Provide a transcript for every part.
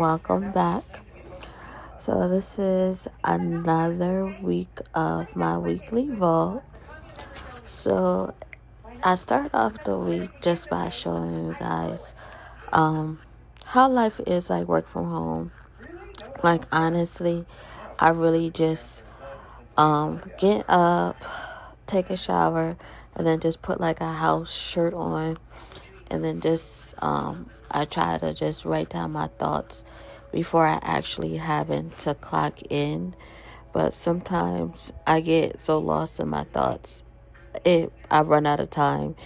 welcome back. So, this is another week of my weekly vlog. So, I start off the week just by showing you guys how life is like work from home. Like, honestly, I really just get up, take a shower, and then just put like a house shirt on, and then just I try to just write down my thoughts before I actually having to clock in. But sometimes I get so lost in my thoughts, I run out of time,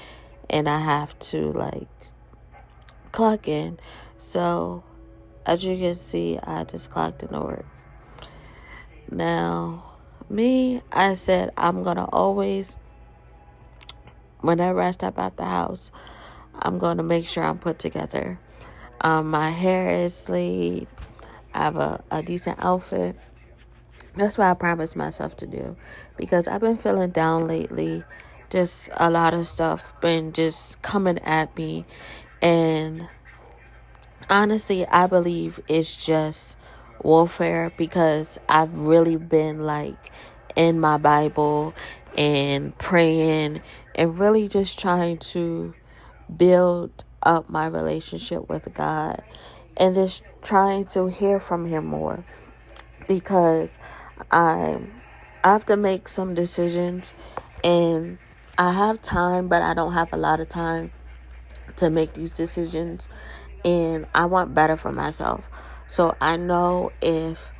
and I have to like clock in. So as you can see, I just clocked into work. Now, I said I'm gonna always, whenever I step out the house, I'm gonna make sure I'm put together. My hair is slayed. I have a decent outfit. That's what I promised myself to do, because I've been feeling down lately. Just a lot of stuff been just coming at me, and honestly, I believe it's just warfare, because I've really been like in my Bible and praying and really just trying to build up my relationship with God and just trying to hear from Him more, because I have to make some decisions, and I have time, but I don't have a lot of time to make these decisions, and I want better for myself. So I know if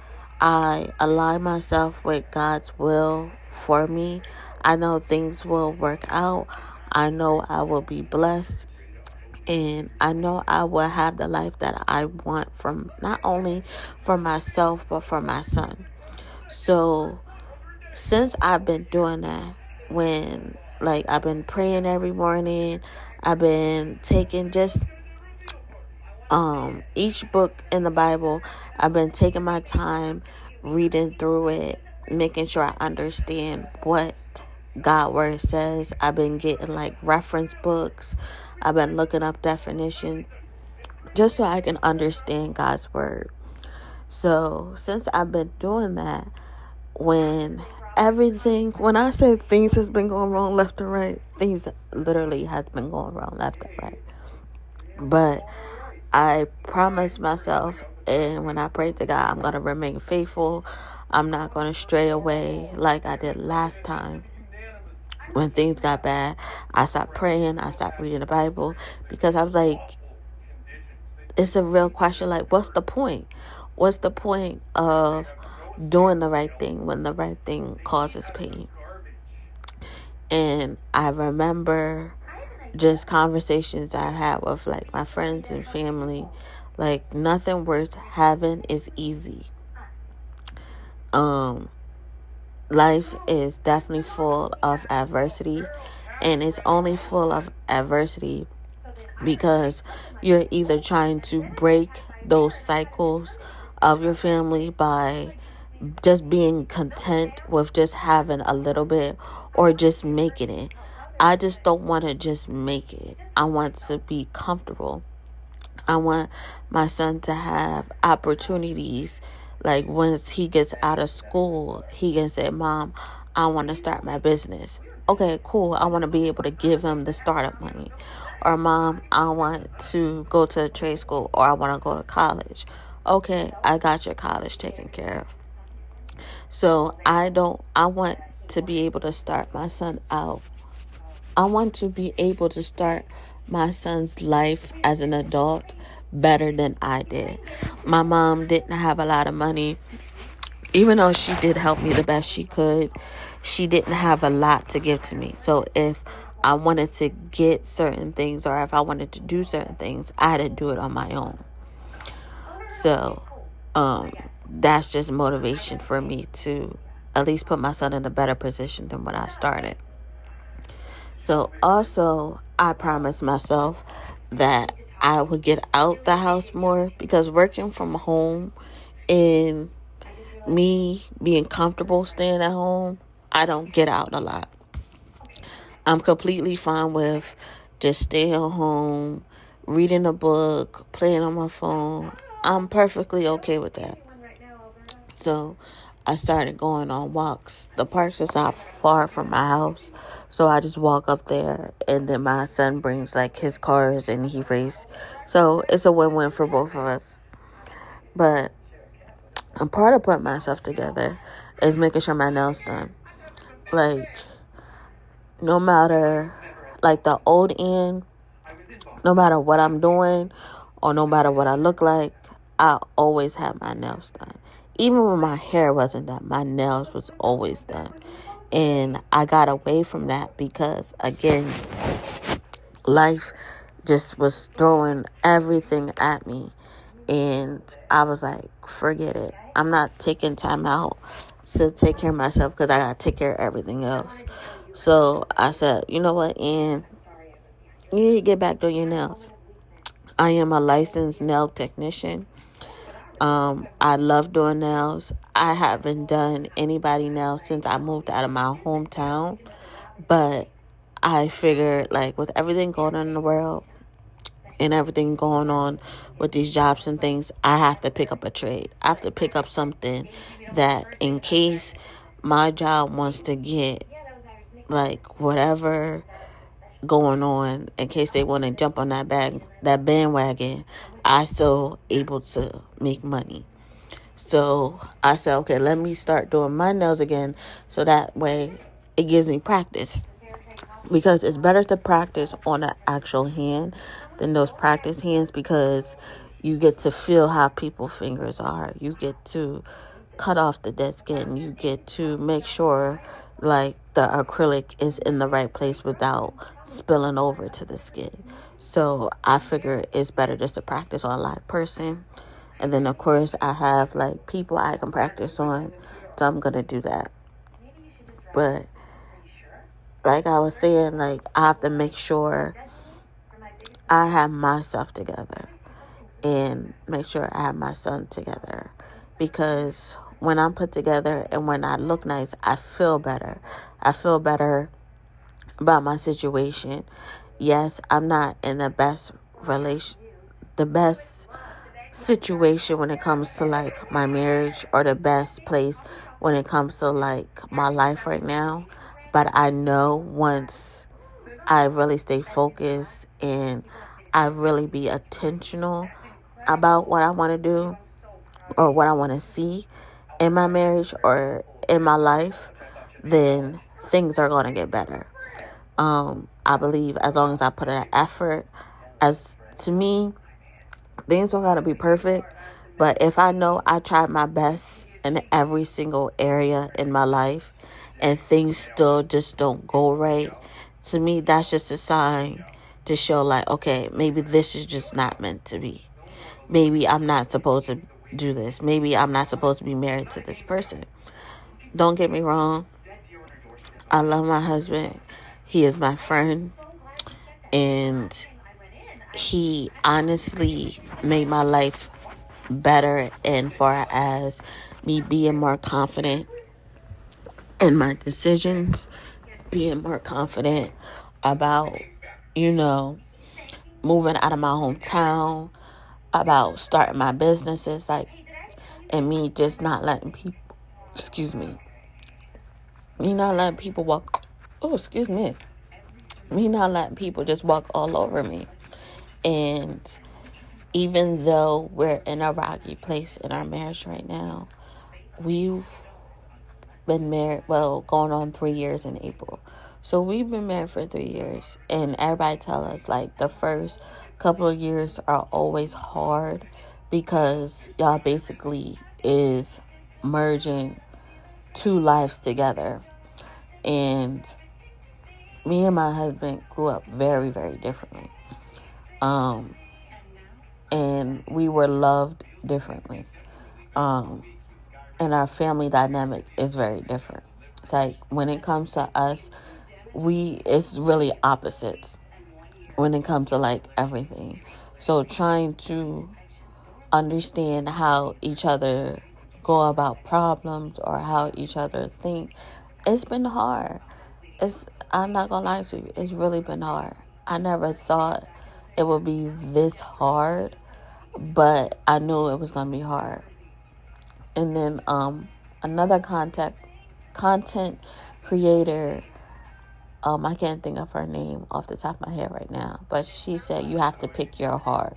I align myself with God's will for me, I know things will work out. I know I will be blessed, and I know I will have the life that I want, from not only for myself but for my son. So since I've been doing that, when like I've been praying every morning, I've been taking just each book in the Bible, I've been taking my time reading through it, making sure I understand what God word says. I've been getting like reference books. I've been looking up definition just so I can understand God's word. So since I've been doing that, when I say things has been going wrong left and right, things literally has been going wrong left and right. But I promised myself, and when I prayed to God, I'm going to remain faithful. I'm not going to stray away like I did last time. When things got bad, I stopped praying. I stopped reading the Bible, because I was like, it's a real question. Like, what's the point? What's the point of doing the right thing when the right thing causes pain? And I remember just conversations I had with like my friends and family. Like, nothing worth having is easy. Life is definitely full of adversity, and it's only full of adversity because you're either trying to break those cycles of your family by just being content with just having a little bit, or just making it. I just don't want to just make it. I want to be comfortable. I want my son to have opportunities. Like, once he gets out of school, he can say, Mom, I want to start my business. Okay, cool. I want to be able to give him the startup money. Or, Mom, I want to go to a trade school, or I want to go to college. Okay, I got your college taken care of. So I want to be able to start my son out. I want to be able to start my son's life as an adult better than I did. My mom didn't have a lot of money. Even though she did help me the best she could, she didn't have a lot to give to me. So if I wanted to get certain things, or if I wanted to do certain things, I had to do it on my own. So that's just motivation for me to at least put my son in a better position than when I started. So also, I promised myself that I would get out the house more, because working from home and me being comfortable staying at home, I don't get out a lot. I'm completely fine with just staying home, reading a book, playing on my phone. I'm perfectly okay with that. So I started going on walks. The park's is not far from my house, so I just walk up there, and then my son brings like his cars and he races. So it's a win-win for both of us. But a part of putting myself together is making sure my nails done. Like, no matter, like, the old end, no matter what I'm doing or no matter what I look like, I always have my nails done. Even when my hair wasn't done, my nails was always done. And I got away from that because, again, life just was throwing everything at me. And I was like, forget it. I'm not taking time out to take care of myself because I got to take care of everything else. So I said, you know what, and you need to get back doing your nails. I am a licensed nail technician. I love doing nails. I haven't done anybody nails since I moved out of my hometown. But I figured, like, with everything going on in the world and everything going on with these jobs and things, I have to pick up a trade. I have to pick up something that, in case my job wants to get, like, whatever going on, in case they want to jump on that bandwagon, I still able to make money. So I said, okay, let me start doing my nails again, so that way it gives me practice. Because it's better to practice on an actual hand than those practice hands, because you get to feel how people's fingers are. You get to cut off the dead skin. You get to make sure, like, the acrylic is in the right place without spilling over to the skin. So I figure it's better just to practice on a live person. And then, of course, I have, like, people I can practice on. So I'm going to do that. But like I was saying, like, I have to make sure I have myself together and make sure I have my son together. Because when I'm put together and when I look nice, I feel better. I feel better about my situation. Yes, I'm not in the best situation when it comes to, like, my marriage, or the best place when it comes to, like, my life right now. But I know once I really stay focused and I really be intentional about what I want to do or what I want to see in my marriage or in my life, then things are going to get better. I believe as long as I put in effort, to me, things don't got to be perfect. But if I know I tried my best in every single area in my life and things still just don't go right, to me, that's just a sign to show, like, okay, maybe this is just not meant to be. Maybe I'm not supposed to do this. Maybe I'm not supposed to be married to this person. Don't get me wrong. I love my husband. He is my friend. And he honestly made my life better in far as me being more confident in my decisions, being more confident about, moving out of my hometown, about starting my businesses, like, and me just not letting people, me not letting people me not letting people just walk all over me. And even though we're in a rocky place in our marriage right now, we've been married, going on 3 years in April. So we've been married for 3 years. And everybody tell us, like, the first couple of years are always hard because y'all basically is merging two lives together. And me and my husband grew up very, very differently. And we were loved differently. And our family dynamic is very different. It's like, when it comes to us, it's really opposites when it comes to, like, everything. So trying to understand how each other go about problems or how each other think, it's been hard. I'm not gonna lie to you, it's really been hard. I never thought it would be this hard. but I knew it was gonna be hard. And then another content creator, I can't think of her name off the top of my head right now, but she said you have to pick your heart.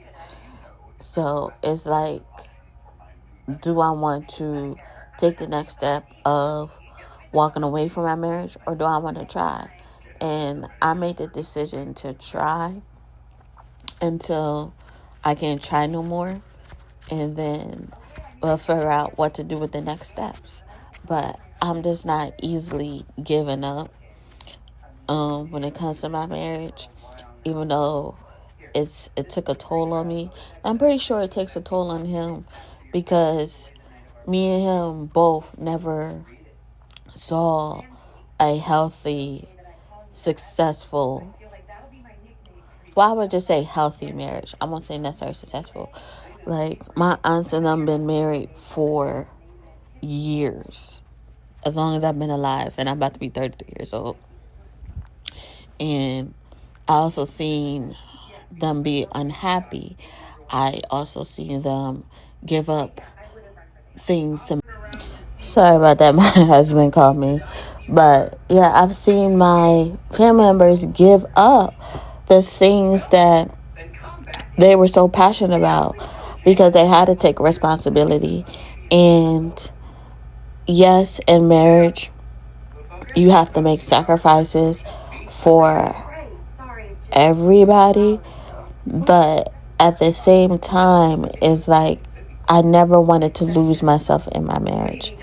So it's like, do I want to take the next step of walking away from my marriage, or do I want to try? And I made the decision to try until I can't try no more, and then we'll figure out what to do with the next steps. But I'm just not easily giving up when it comes to my marriage, even though it took a toll on me. I'm pretty sure it takes a toll on him, because me and him both never saw a healthy, successful, well, I would just say healthy marriage. I won't say necessarily successful. Like, my aunts and them been married for years, as long as I've been alive, and I'm about to be 33 years old. And I also seen them be unhappy. I also seen them give up things to... Sorry about that, my husband called me. But yeah, I've seen my family members give up the things that they were so passionate about, because they had to take responsibility. And yes, in marriage, you have to make sacrifices for everybody, but at the same time, it's like, I never wanted to lose myself in my marriage.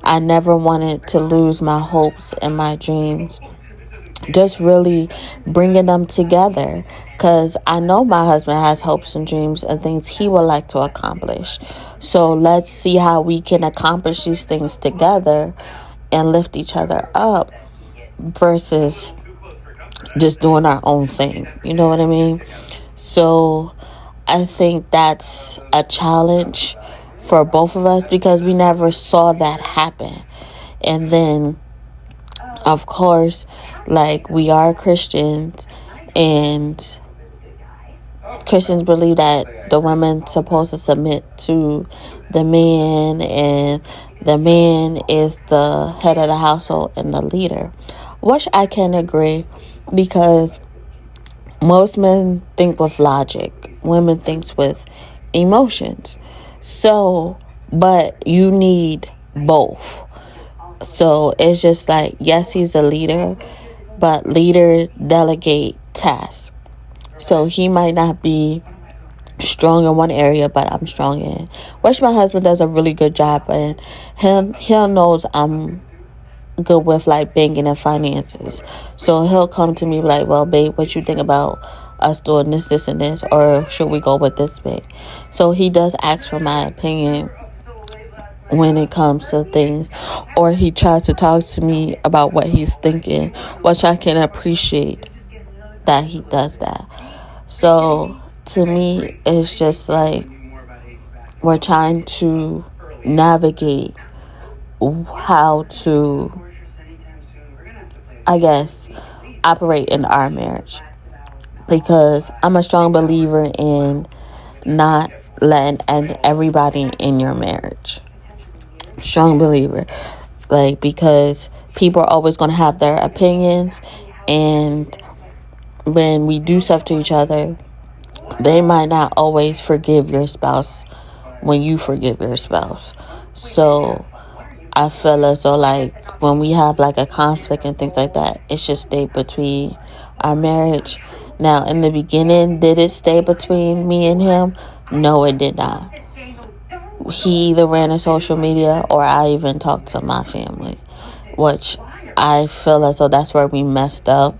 I never wanted to lose my hopes and my dreams. Just really bringing them together, because I know my husband has hopes and dreams and things he would like to accomplish. So let's see how we can accomplish these things together and lift each other up, versus just doing our own thing. You know what I mean? So I think that's a challenge for both of us, because we never saw that happen. And then, of course, like, we are Christians, and Christians believe that the woman's supposed to submit to the man, and the man is the head of the household and the leader, which I can agree, because most men think with logic, women thinks with emotions. So, but you need both. So it's just like, yes, he's a leader, but leader delegate tasks. So he might not be strong in one area, but I'm strong in, which my husband does a really good job in. He knows I'm good with, like, banking and finances. So he'll come to me like, well, babe, what you think about us doing this, and this, or should we go with this bit? So he does ask for my opinion when it comes to things, or he tries to talk to me about what he's thinking, which I can appreciate that he does that. So to me, it's just like, we're trying to navigate how to, I guess, operate in our marriage, because I'm a strong believer in not letting end everybody in your marriage. Strong believer. Like, because people are always going to have their opinions, and when we do stuff to each other, they might not always forgive your spouse when you forgive your spouse. So I feel as though, like, when we have, like, a conflict and things like that, it should stay between our marriage. Now, in the beginning, did it stay between me and him? No, it did not. He either ran a social media, or I even talked to my family, which I feel as though that's where we messed up,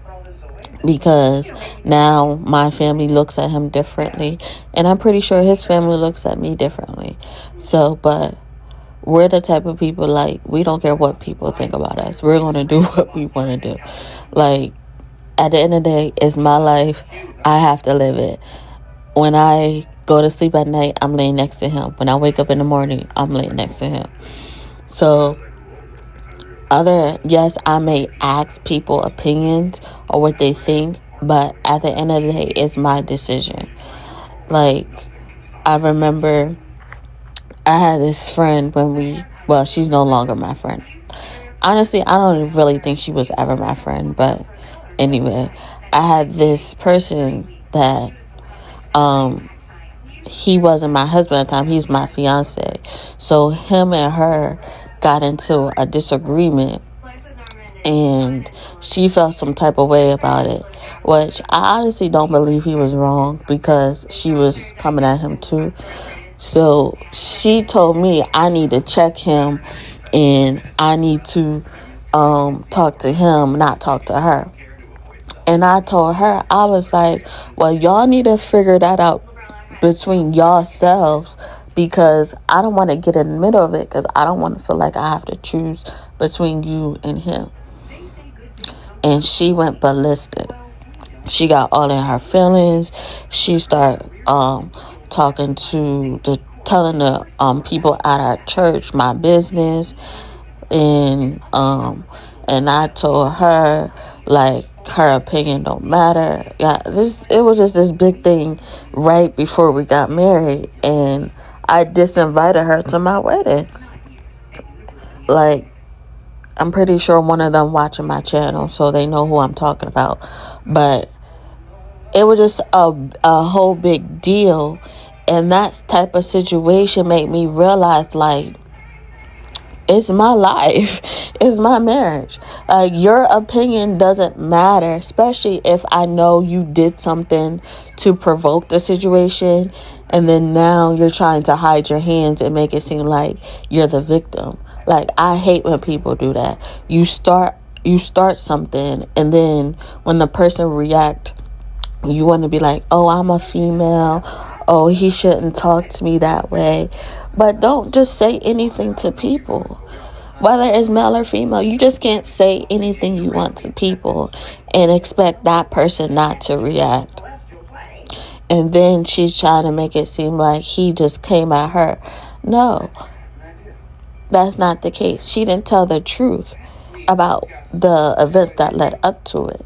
because now my family looks at him differently, and I'm pretty sure his family looks at me differently. So, but we're the type of people, like, we don't care what people think about us. We're going to do what we want to do. Like, at the end of the day, it's my life. I have to live it. When I go to sleep at night, I'm laying next to him. When I wake up in the morning, I'm laying next to him. So, yes, I may ask people opinions or what they think, but at the end of the day, it's my decision. Like, I remember I had this friend well, she's no longer my friend. Honestly, I don't really think she was ever my friend, but anyway, I had this person that, he wasn't my husband at the time, he's my fiance. So him and her got into a disagreement, and she felt some type of way about it, which I honestly don't believe he was wrong, because she was coming at him too. So she told me I need to check him, and I need to talk to him, not talk to her. And I told her, I was like, well, y'all need to figure that out between yourselves, because I don't want to get in the middle of it, because I don't want to feel like I have to choose between you and him. And she went ballistic. She got all in her feelings. She started telling the people at our church my business, and I told her, like, her opinion don't matter. Yeah, it was just this big thing right before we got married, and I disinvited her to my wedding. Like, I'm pretty sure one of them watching my channel, so they know who I'm talking about. But it was just a whole big deal, and that type of situation made me realize, like, it's my life. It's my marriage. Like, your opinion doesn't matter, especially if I know you did something to provoke the situation, and then now you're trying to hide your hands and make it seem like you're the victim. Like, I hate when people do that. You start something, and then when the person react, you want to be like, oh, I'm a female. Oh, he shouldn't talk to me that way. But don't just say anything to people, whether it's male or female. You just can't say anything you want to people and expect that person not to react. And then she's trying to make it seem like he just came at her. No, that's not the case. She didn't tell the truth about the events that led up to it.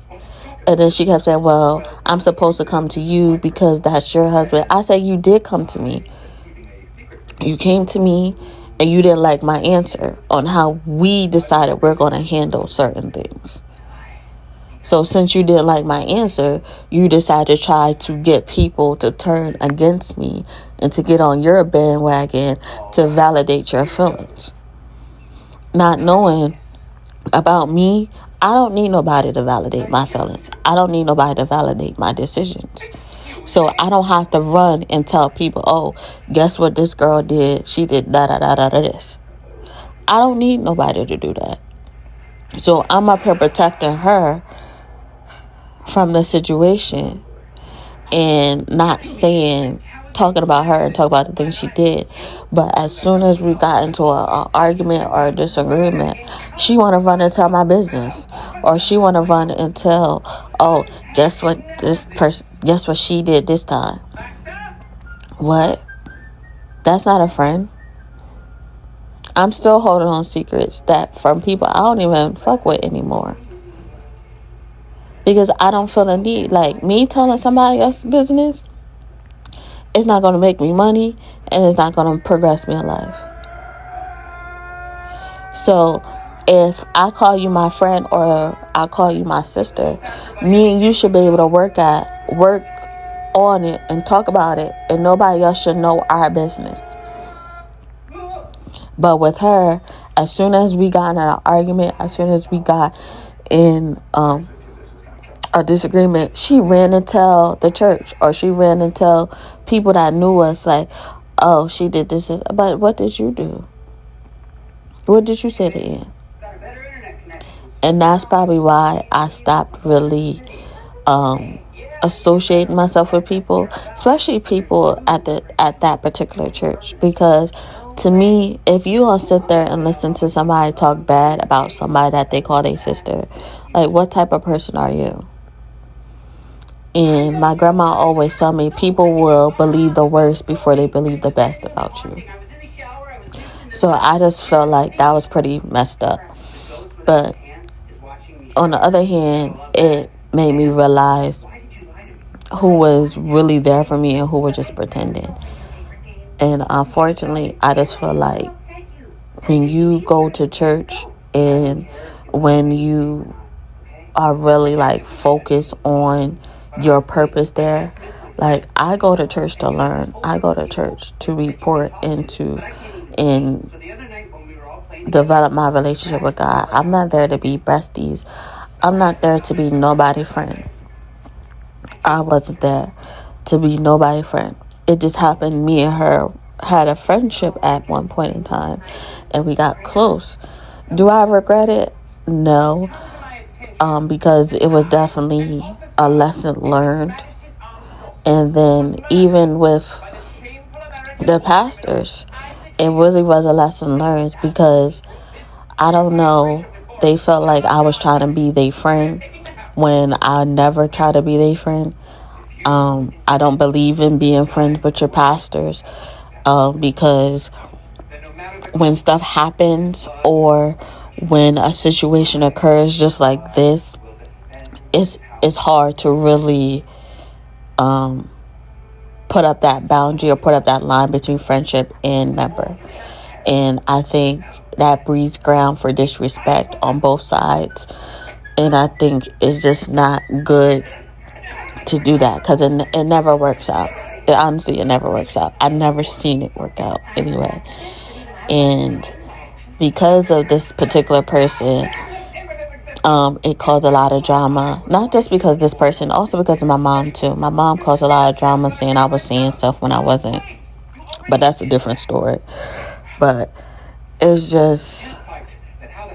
And then she kept saying, well, I'm supposed to come to you because that's your husband. I said, you did come to me. You came to me, and you didn't like my answer on how we decided we're going to handle certain things. So since you didn't like my answer, you decided to try to get people to turn against me and to get on your bandwagon to validate your feelings. Not knowing about me, I don't need nobody to validate my feelings. I don't need nobody to validate my decisions. So I don't have to run and tell people, oh, guess what this girl did? She did da-da-da-da-da this. I don't need nobody to do that. So I'm up here protecting her from the situation and not talking about her and talking about the things she did. But as soon as we got into an argument or a disagreement, she want to run and tell my business. Or she want to run and tell, oh, guess what she did this time. What? That's not a friend. I'm still holding on secrets that from people I don't even fuck with anymore. Because I don't feel the need. Like, me telling somebody else's business, it's not going to make me money, and it's not going to progress me in life. So if I call you my friend or I call you my sister, me and you should be able to work on it and talk about it, and nobody else should know our business. But with her, as soon as we got in an argument, as soon as we got in a disagreement, she ran and tell the church, or she ran and tell people that knew us, like, oh, she did this. But what did you do? What did you say to Ian? And that's probably why I stopped really associating myself with people, especially people at that particular church. Because to me, if you all sit there and listen to somebody talk bad about somebody that they call their sister, like, what type of person are you? And my grandma always told me, people will believe the worst before they believe the best about you. So I just felt like that was pretty messed up. But on the other hand, it made me realize who was really there for me and who were just pretending. And unfortunately, I just feel like when you go to church and when you are really like focused on your purpose there, like I go to church to learn. I go to church to be poured into and develop my relationship with God. I'm not there to be besties. I'm not there to be nobody friend. I wasn't there to be nobody friend. It just happened me and her had a friendship at one point in time and we got close. Do I regret it? No. Because it was definitely a lesson learned. And then even with the pastors, it really was a lesson learned because I don't know, they felt like I was trying to be their friend when I never try to be their friend. I don't believe in being friends with your pastors because when stuff happens or when a situation occurs just like this, it's hard to really put up that boundary or put up that line between friendship and member. And I think that breeds ground for disrespect on both sides. And I think it's just not good to do that because it never works out. Honestly, it never works out. I've never seen it work out anyway. And because of this particular person, it caused a lot of drama. Not just because of this person, also because of my mom too. My mom caused a lot of drama saying I was saying stuff when I wasn't. But that's a different story. But it's just,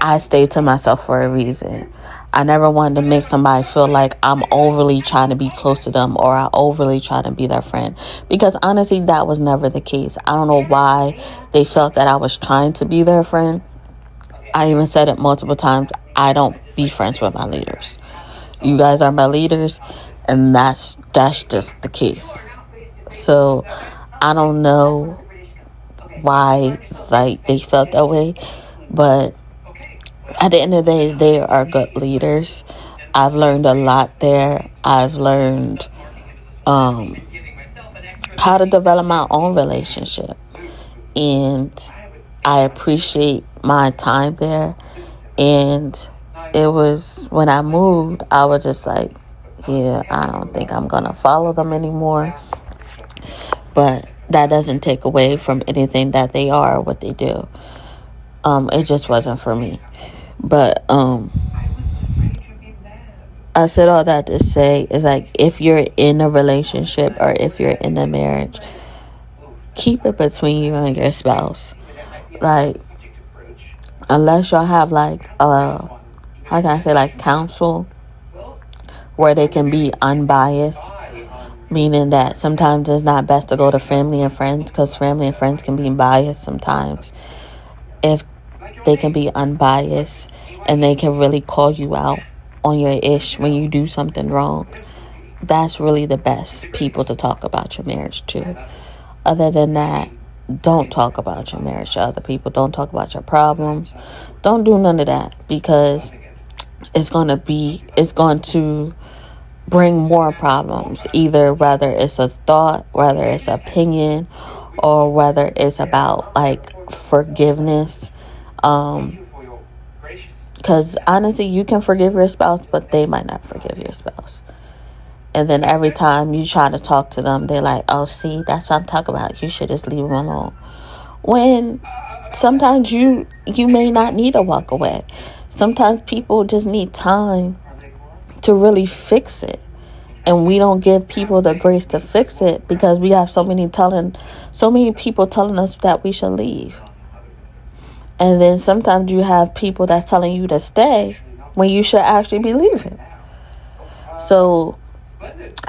I stayed to myself for a reason. I never wanted to make somebody feel like I'm overly trying to be close to them or I overly try to be their friend. Because honestly, that was never the case. I don't know why they felt that I was trying to be their friend. I even said it multiple times. I don't be friends with my leaders. You guys are my leaders, and that's just the case. So I don't know why like they felt that way, but at the end of the day, they are good leaders. I've learned a lot there. I've learned how to develop my own relationship, and I appreciate my time there. And it was when I moved, I was just like, yeah, I don't think I'm gonna follow them anymore. But that doesn't take away from anything that they are or what they do. It just wasn't for me. But I said all that to say is like, if you're in a relationship or if you're in a marriage, keep it between you and your spouse. Like, unless y'all have like how can I say, like counsel where they can be unbiased, meaning that sometimes it's not best to go to family and friends because family and friends can be biased sometimes. If they can be unbiased and they can really call you out on your ish when you do something wrong, that's really the best people to talk about your marriage to. Other than that, don't talk about your marriage to other people. Don't talk about your problems. Don't do none of that because it's going to bring more problems. Either whether it's a thought, whether it's opinion, or whether it's about like forgiveness. Because honestly, you can forgive your spouse, but they might not forgive your spouse. And then every time you try to talk to them, they're like, oh, see, that's what I'm talking about. You should just leave them alone. When sometimes you may not need to walk away. Sometimes people just need time to really fix it. And we don't give people the grace to fix it because we have so many people telling us that we should leave. And then sometimes you have people that's telling you to stay when you should actually be leaving. So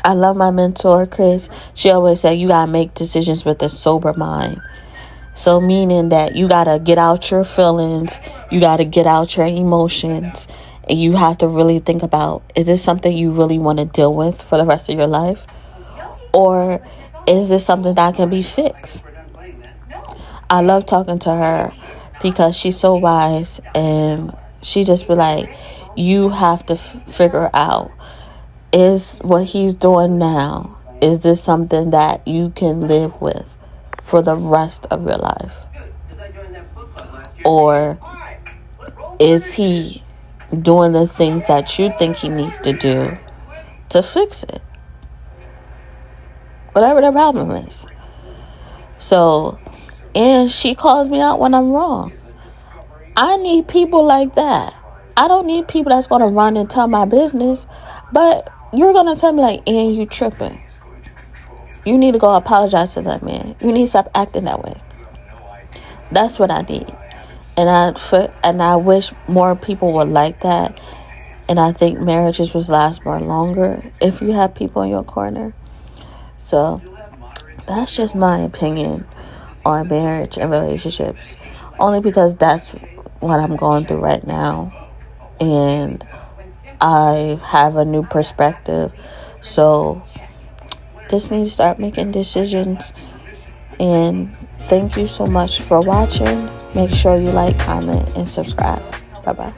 I love my mentor, Chris. She always said you got to make decisions with a sober mind. So meaning that you got to get out your feelings, you got to get out your emotions, and you have to really think about, is this something you really want to deal with for the rest of your life? Or is this something that can be fixed? I love talking to her because she's so wise, and she just be like, you have to figure out, is what he's doing now, is this something that you can live with for the rest of your life? Or is he doing the things that you think he needs to do to fix it? Whatever the problem is. So, and she calls me out when I'm wrong. I need people like that. I don't need people that's going to run and tell my business. But you're going to tell me like, and you tripping. You need to go apologize to that man. You need to stop acting that way. That's what I need. And I wish more people were like that. And I think marriages would last more longer if you have people in your corner. So that's just my opinion on marriage and relationships. Only because that's what I'm going through right now. And I have a new perspective. So just need to start making decisions. And thank you so much for watching. Make sure you like, comment, and subscribe. Bye-bye.